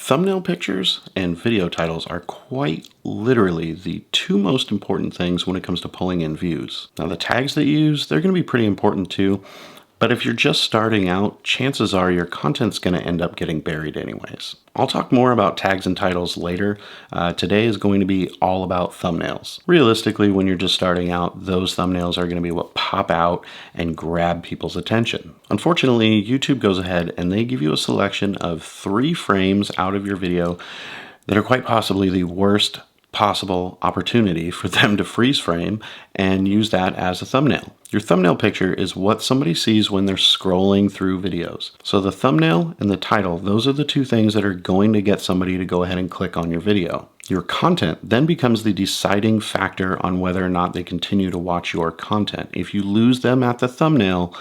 Thumbnail pictures and video titles are quite literally the two most important things when it comes to pulling in views. Now the tags that you use, they're going to be pretty important too, but if you're just starting out, chances are your content's going to end up getting buried anyways. I'll talk more about tags and titles later. Today is going to be all about thumbnails. Realistically, when you're just starting out, those thumbnails are going to be what pop out and grab people's attention. Unfortunately, YouTube goes ahead and they give you a selection of 3 frames out of your video that are quite possibly the worst possible opportunity for them to freeze frame and use that as a thumbnail. Your thumbnail picture is what somebody sees when they're scrolling through videos. So the thumbnail and the title, those are the 2 things that are going to get somebody to go ahead and click on your video. Your content then becomes the deciding factor on whether or not they continue to watch your content. If you lose them at the thumbnail,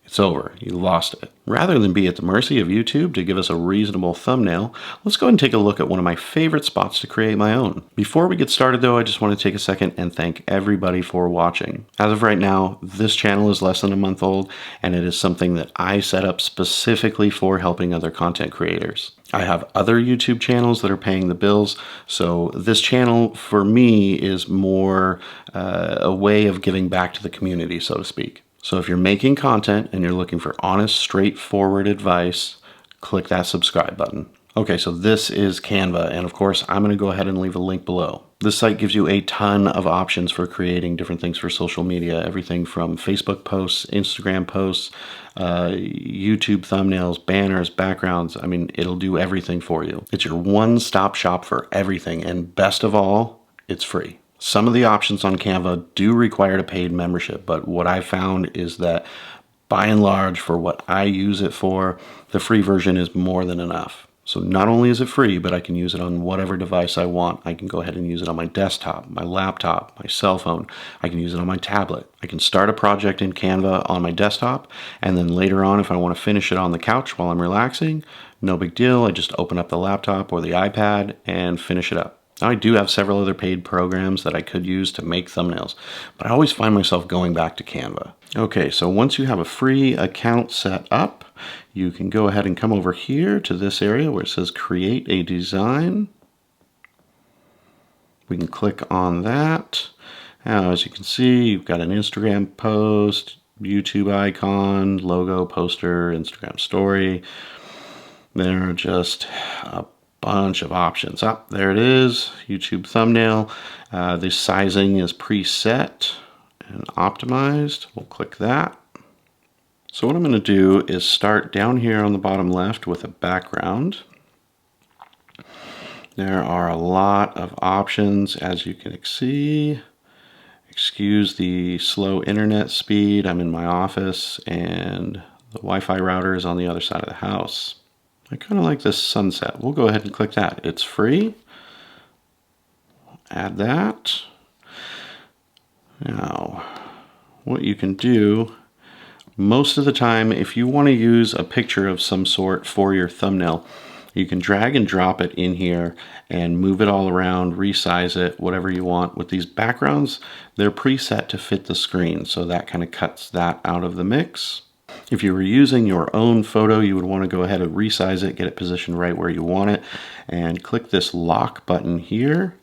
it's over. You lost it. Rather than be at the mercy of YouTube to give us a reasonable thumbnail, let's go ahead and take a look at one of my favorite spots to create my own. Before we get started though, I just want to take a second and thank everybody for watching. As of right now, this channel is less than a month old, and it is something that I set up specifically for helping other content creators. I have other YouTube channels that are paying the bills, so this channel for me is more a way of giving back to the community, so to speak. So if you're making content and you're looking for honest, straightforward advice, click that subscribe button. Okay, so this is Canva, and of course, I'm going to go ahead and leave a link below. This site gives you a ton of options for creating different things for social media, everything from Facebook posts, Instagram posts, YouTube thumbnails, banners, backgrounds. I mean, it'll do everything for you. It's your one-stop shop for everything, and best of all, it's free. Some of the options on Canva do require a paid membership, but what I found is that by and large, for what I use it for, the free version is more than enough. So not only is it free, but I can use it on whatever device I want. I can go ahead and use it on my desktop, my laptop, my cell phone. I can use it on my tablet. I can start a project in Canva on my desktop, and then later on, if I want to finish it on the couch while I'm relaxing, no big deal. I just open up the laptop or the iPad and finish it up. Now, I do have several other paid programs that I could use to make thumbnails, but I always find myself going back to Canva. Okay, so once you have a free account set up, you can go ahead and come over here to this area where it says Create a Design. We can click on that. Now, as you can see, you've got an Instagram post, YouTube icon, logo, poster, Instagram story. There are just a bunch of options. There it is, YouTube thumbnail. The sizing is preset and optimized. We'll click that. So what I'm going to do is start down here on the bottom left with a background. There are a lot of options, as you can see. Excuse the slow internet speed. I'm in my office and the Wi-Fi router is on the other side of the house. I kind of like this sunset. We'll go ahead and click that. It's free. Add that. Now, what you can do, most of the time, if you want to use a picture of some sort for your thumbnail, you can drag and drop it in here and move it all around, resize it, whatever you want. With these backgrounds, they're preset to fit the screen, so that kind of cuts that out of the mix. If you were using your own photo, you would want to go ahead and resize it, get it positioned right where you want it, and click this lock button here.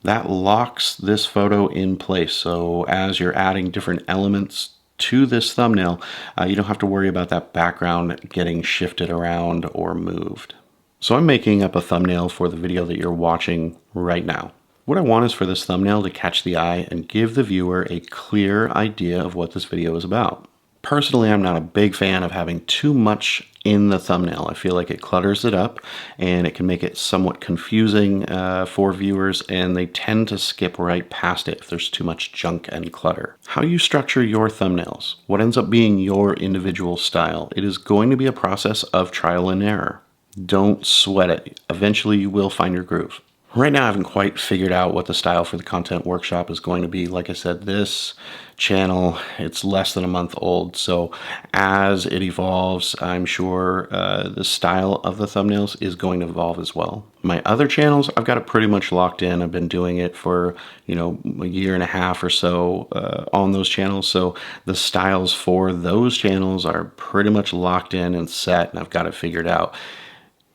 That locks this photo in place. So as you're adding different elements to this thumbnail, you don't have to worry about that background getting shifted around or moved. So I'm making up a thumbnail for the video that you're watching right now. What I want is for this thumbnail to catch the eye and give the viewer a clear idea of what this video is about. Personally, I'm not a big fan of having too much in the thumbnail. I feel like it clutters it up and it can make it somewhat confusing for viewers, and they tend to skip right past it if there's too much junk and clutter. How you structure your thumbnails, what ends up being your individual style, it is going to be a process of trial and error. Don't sweat it. Eventually you will find your groove. Right now I haven't quite figured out what the style for the content workshop is going to be. Like I said, this channel, it's less than a month old, so as it evolves, I'm sure the style of the thumbnails is going to evolve as well. My other channels, I've got it pretty much locked in. I've been doing it for, a year and a half or so on those channels, so the styles for those channels are pretty much locked in and set, and I've got it figured out.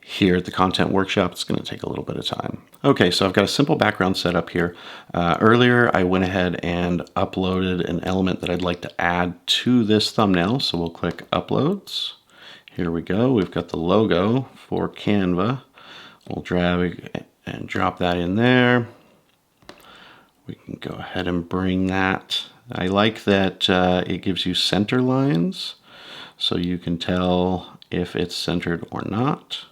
here at the Content Workshop, it's going to take a little bit of time. Okay, so I've got a simple background set up here. Earlier, I went ahead and uploaded an element that I'd like to add to this thumbnail. So we'll click Uploads. Here we go. We've got the logo for Canva. We'll drag and drop that in there. We can go ahead and bring that. I like that it gives you center lines, so you can tell if it's centered or not.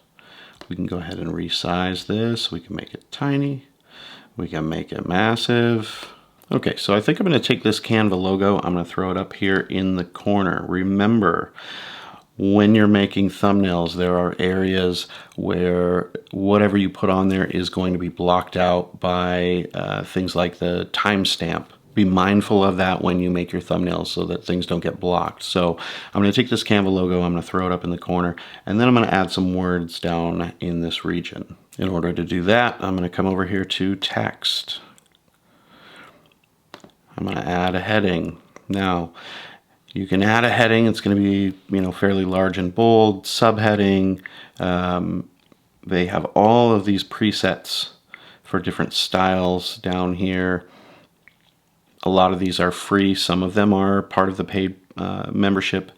We can go ahead and resize this. We can make it tiny. We can make it massive. Okay, so I think I'm going to take this Canva logo. I'm going to throw it up here in the corner. Remember, when you're making thumbnails, there are areas where whatever you put on there is going to be blocked out by things like the timestamp. Be mindful of that when you make your thumbnails so that things don't get blocked. So I'm going to take this Canva logo, I'm going to throw it up in the corner, and then I'm going to add some words down in this region. In order to do that, I'm going to come over here to text. I'm going to add a heading. Now, you can add a heading. It's going to be, fairly large and bold. Subheading. They have all of these presets for different styles down here. A lot of these are free. Some of them are part of the paid membership.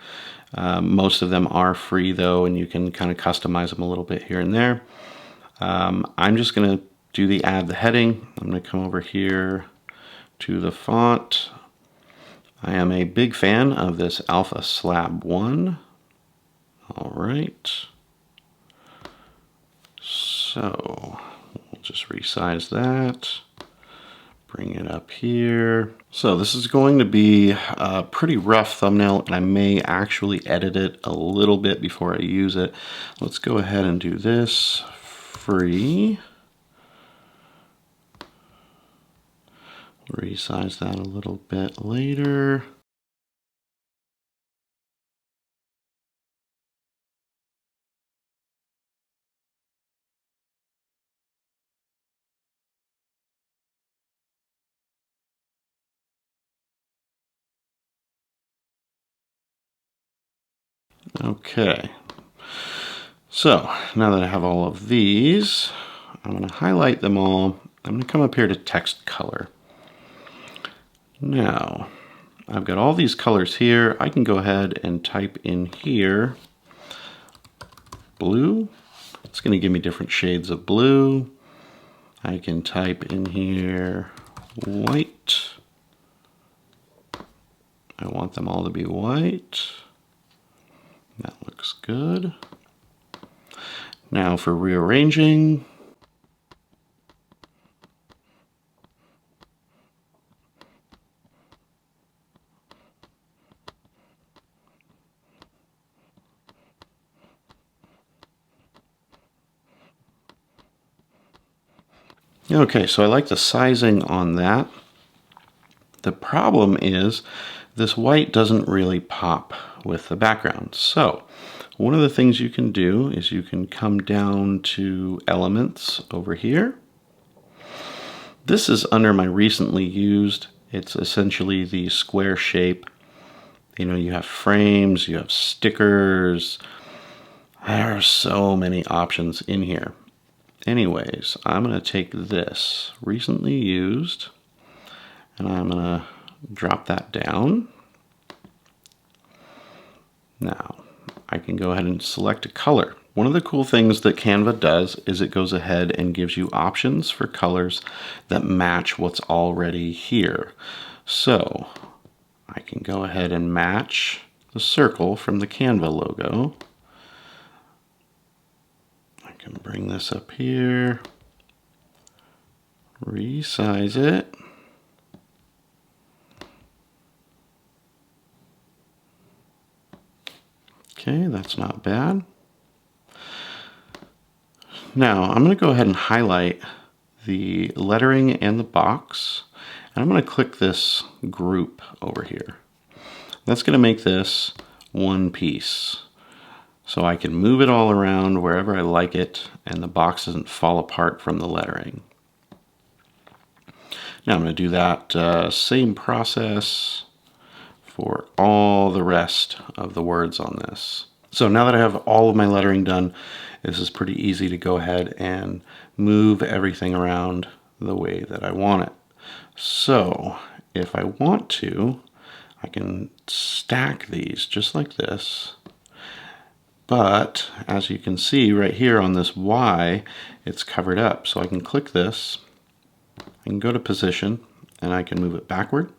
Most of them are free though, and you can kind of customize them a little bit here and there. I'm just going to do the add the heading. I'm going to come over here to the font. I am a big fan of this Alpha Slab 1. All right. So we'll just resize that. Bring it up here. So this is going to be a pretty rough thumbnail, and I may actually edit it a little bit before I use it. Let's go ahead and do this free. Resize that a little bit later. Okay, so now that I have all of these, I'm going to highlight them all. I'm going to come up here to text color. Now, I've got all these colors here. I can go ahead and type in here blue. It's going to give me different shades of blue. I can type in here white. I want them all to be white. That looks good. Now for rearranging, okay, so I like the sizing on that. The problem is this white doesn't really pop with the background. So one of the things you can do is you can come down to elements over here. This is under my recently used. It's essentially the square shape. You have frames, you have stickers. There are so many options in here. Anyways, I'm going to take this recently used and I'm going to drop that down. Now, I can go ahead and select a color. One of the cool things that Canva does is it goes ahead and gives you options for colors that match what's already here. So I can go ahead and match the circle from the Canva logo. I can bring this up here, resize it. Okay, that's not bad. Now I'm going to go ahead and highlight the lettering and the box, and I'm going to click this group over here. That's going to make this one piece, so I can move it all around wherever I like it, and the box doesn't fall apart from the lettering. Now I'm going to do that same process for all the rest of the words on this. So now that I have all of my lettering done, this is pretty easy to go ahead and move everything around the way that I want it. So if I want to, I can stack these just like this. But as you can see right here on this Y, it's covered up. So I can click this, I can go to position, and I can move it backward.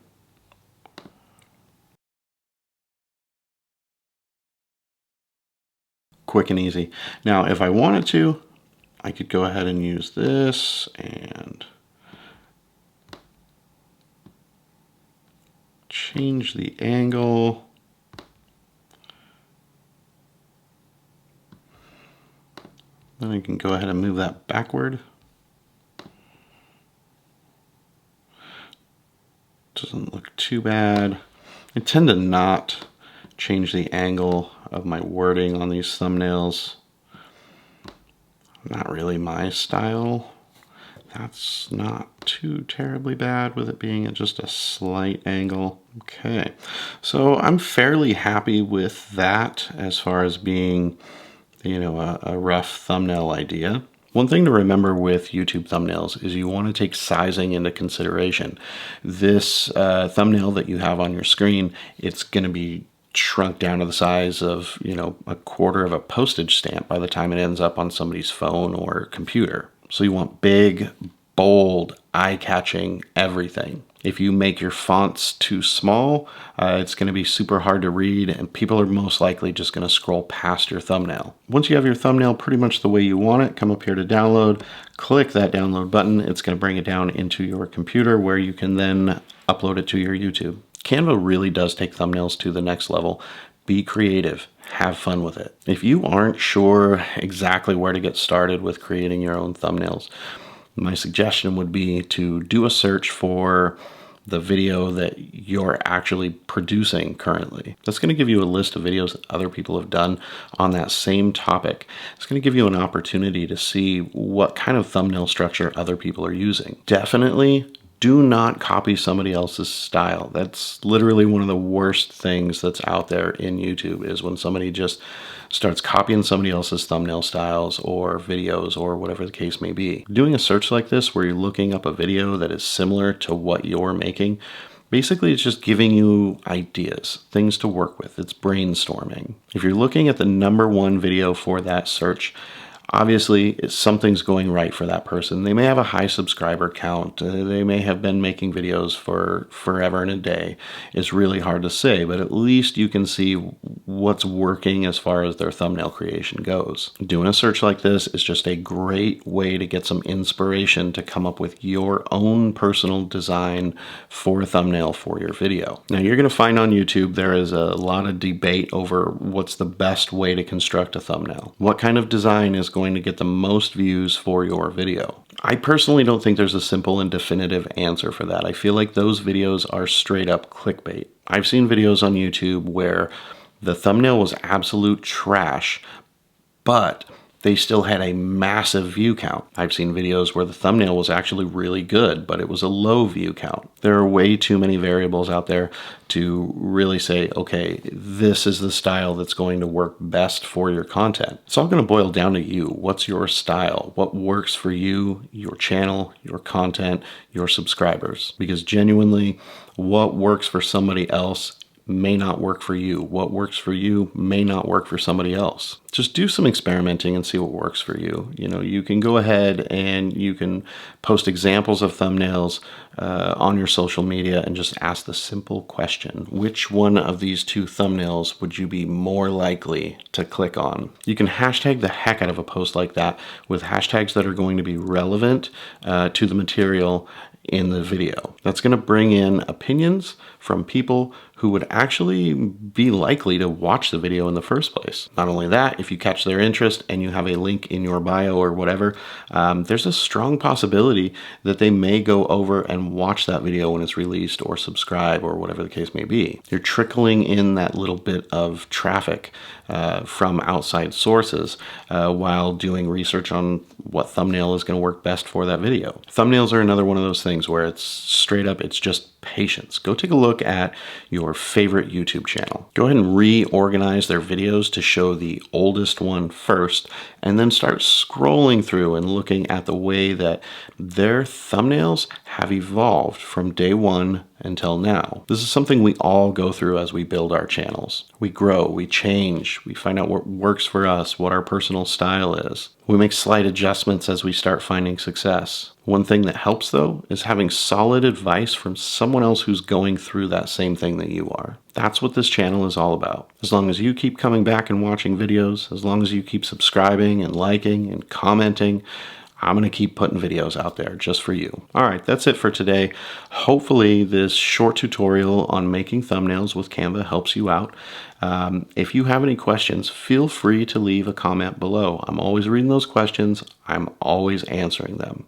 Quick and easy. Now, if I wanted to, I could go ahead and use this and change the angle. Then I can go ahead and move that backward. Doesn't look too bad. I tend to not change the angle of my wording on these thumbnails. Not really my style. That's not too terribly bad with it being at just a slight angle. Okay, so I'm fairly happy with that as far as being, you know, a rough thumbnail idea. One thing to remember with YouTube thumbnails is you want to take sizing into consideration. This thumbnail that you have on your screen, it's going to be shrunk down to the size of, you know, a quarter of a postage stamp by the time it ends up on somebody's phone or computer. So you want big, bold, eye-catching everything. If you make your fonts too small, it's going to be super hard to read, and people are most likely just going to scroll past your thumbnail. Once you have your thumbnail pretty much the way you want it, come up here to download, click that download button. It's going to bring it down into your computer where you can then upload it to your YouTube. Canva really does take thumbnails to the next level. Be creative. Have fun with it. If you aren't sure exactly where to get started with creating your own thumbnails, my suggestion would be to do a search for the video that you're actually producing currently. That's going to give you a list of videos that other people have done on that same topic. It's going to give you an opportunity to see what kind of thumbnail structure other people are using. Definitely do not copy somebody else's style. That's literally one of the worst things that's out there in YouTube, is when somebody just starts copying somebody else's thumbnail styles or videos or whatever the case may be. Doing a search like this where you're looking up a video that is similar to what you're making, basically it's just giving you ideas, things to work with. It's brainstorming. If you're looking at the #1 video for that search, obviously something's going right for that person. They may have a high subscriber count. They may have been making videos for forever and a day. It's really hard to say, but at least you can see what's working as far as their thumbnail creation goes. Doing a search like this is just a great way to get some inspiration to come up with your own personal design for a thumbnail for your video. Now, you're going to find on YouTube there is a lot of debate over what's the best way to construct a thumbnail. What kind of design is going to get the most views for your video? I personally don't think there's a simple and definitive answer for that. I feel like those videos are straight up clickbait. I've seen videos on YouTube where the thumbnail was absolute trash, but they still had a massive view count. I've seen videos where the thumbnail was actually really good, but it was a low view count. There are way too many variables out there to really say, okay, this is the style that's going to work best for your content. It's all going to boil down to you. What's your style? What works for you, your channel, your content, your subscribers? Because genuinely, what works for somebody else may not work for you. What works for you may not work for somebody else. Just do some experimenting and see what works for you. You know, you can go ahead and you can post examples of thumbnails on your social media and just ask the simple question: which one of these two thumbnails would you be more likely to click on? You can hashtag the heck out of a post like that with hashtags that are going to be relevant to the material in the video. That's going to bring in opinions from people who would actually be likely to watch the video in the first place. Not only that, if you catch their interest and you have a link in your bio or whatever, there's a strong possibility that they may go over and watch that video when it's released or subscribe or whatever the case may be. You're trickling in that little bit of traffic from outside sources while doing research on what thumbnail is going to work best for that video. Thumbnails are another one of those things where it's straight up, it's just patience. Go take a look at your favorite YouTube channel. Go ahead and reorganize their videos to show the oldest one first, and then start scrolling through and looking at the way that their thumbnails have evolved from day one until now. This is something we all go through as we build our channels. We grow, we change, we find out what works for us, what our personal style is. We make slight adjustments as we start finding success. One thing that helps though is having solid advice from someone else who's going through that same thing that you are. That's what this channel is all about. As long as you keep coming back and watching videos, as long as you keep subscribing and liking and commenting, I'm going to keep putting videos out there just for you. All right, that's it for today. Hopefully this short tutorial on making thumbnails with Canva helps you out. If you have any questions, feel free to leave a comment below. I'm always reading those questions. I'm always answering them.